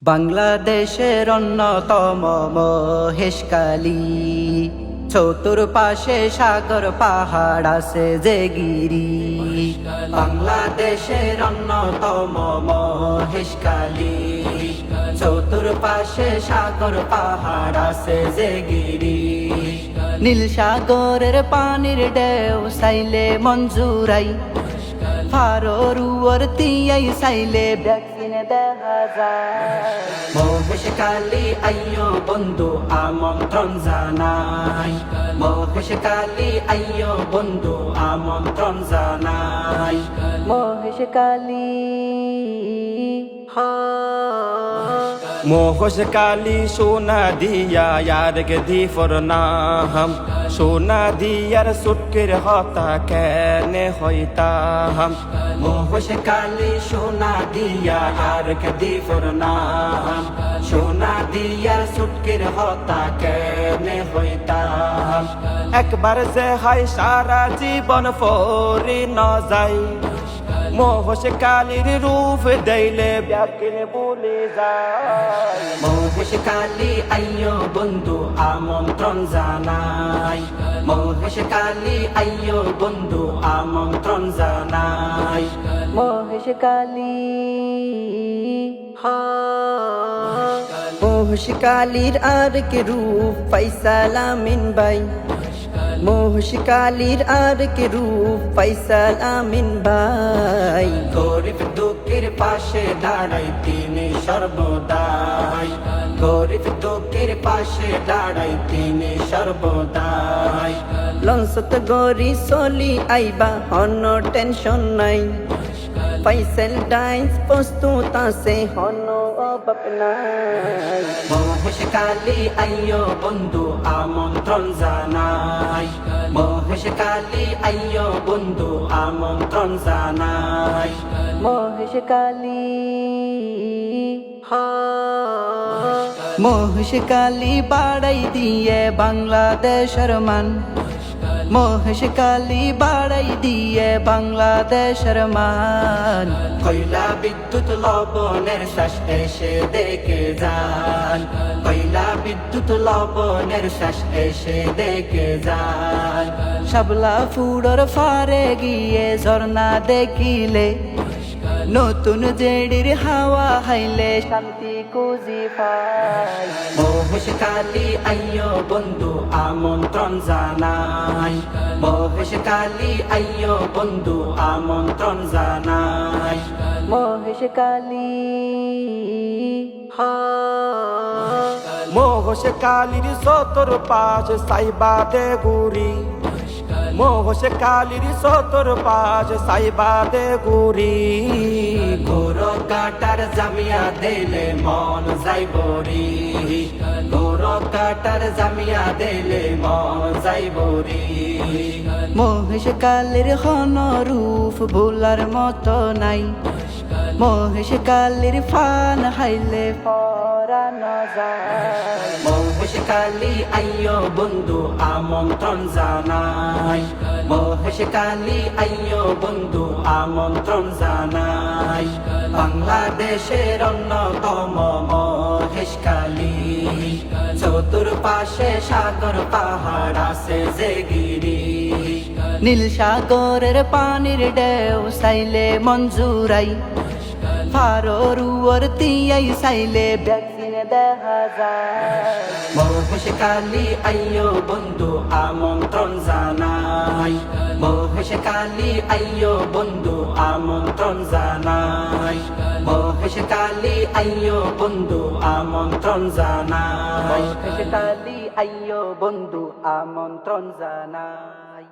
বাংলাদেশের অন্যতম মহেশখালী, চতুর্পাশে সাগর পাহাড় আছে যে গিরি। বাংলাদেশের অন্যতম মহেশখালী, চতুর্পাশে সাগর পাহাড় আছে যে গিরি। নীল সাগরের পানির ঢেউ চাইলে মঞ্জুরাই, ফারোর তিয়াই চাইলে ভ্যাকসিনে দেখা যায়। মহেশখালী আইয়ো বন্ধু আমন্ত্রণ জানাই, মহেশখালী আইয়ো বন্ধু আমন্ত্রণ জানাই। মহেশখালী মহেশখালী সোনা দিয়া ইয়ারকে দি ফরনাম, সোনা দিয়ার সুটকের হতা কেনে হইতাম। মহেশখালী সোনা দিয়া ইয়ারকে দি ফরনাম, সোনা দিয়ার সুটকের হতা কেনে হইতাম। একবার যে হয় সারা জীবন ফরি ন যাই, মহেশখালীর রূপ দেইলে ব্যাকিন বলে যায়। মহেশখালী আইয়ো বন্ধু আমন্ত্রণ জানাই, মহেশখালী আইয়ো বন্ধু আমন্ত্রণ জানাই। মহেশখালী মহেশখালীর আর কে রূপ ফয়সাল আমিন ভাই, মহেশখালীর আর কে রূপ ফয়সাল আমিন ভাই। গরিব দুঃখের পাশে দাঁড়াই তিনি সর্বদাই, গরিব দুঃখের পাশে দাঁড়াই তিনি সর্বদাই। লঞ্চত গরি চলি আইবা হন টেনশন নাই, ফয়সাল ডাইস প্রস্তুত আছে হন অভাব নাই। মহেশখালী আইয়ো বন্ধু আমন্ত্রণ জানাই, মহেশখালী আইয়ো বন্ধু আমন্ত্রণ জানাই। মহেশখালী মহেশখালী বাড়াই দিয়ে বাংলাদেশের মান, মহেশখালী বাড়াই দিয়ে বাংলাদেশের মান। কয়লা বিদ্যুৎ লবণের শ্বাস এসে দেখে যান, কয়লা বিদ্যুৎ লবণের শ্বাস এসে দেখে যান। শাপলা ফুড়র ফারে গিয়ে ঝর্ণা দেখিলে, নতুন জেডির হাওয়া হাইলে শান্তি খুঁজি পাই। মহেশখালী আইয়ো বন্ধু আমন্ত্রণ জানাই, মহেশখালী আইয়ো বন্ধু আমন্ত্রণ জানাই। মহেশখালী মহেশখালীর সতর পাশ সাইবা দে গুরি, মহেশখালীর সতর পাশ সাইবা দে গুরি। গোর কাটার জামিয়া দিলে মন যাইবরি, গোর কাটার জামিয়া দিলে মন যাইবরি। মহেশখালীর হন রূপ ভোলার মতো নাই, মহেশখালীর ফান হাইলে পরান যায়। মহেশখালী আইয়ো বন্ধু আমন্ত্রণ জানাই, মহেশখালী আইয়ো বন্ধু আমন্ত্রণ জানাই। বাংলাদেশের অন্যতম মহেশখালী, চতুর্পাশে সাগর পাহাড় আছে যে গিরি। নীল সাগরের পানির ঢেউ চাইলে মঞ্জুরাই, ফারোর তিয়াই চাইলে ভ্যাকসিনে দেখা যায়। মহেশখালী আইয়ো বন্ধু আমন্ত্রণ জানাই, মহেশখালী আইয়ো বন্ধু আমন্ত্রণ জানাই। মহেশখালী আইয়ো বন্ধু আমন্ত্রণ জানাই, মহেশখালী আইয়ো বন্ধু আমন্ত্রণ জানাই।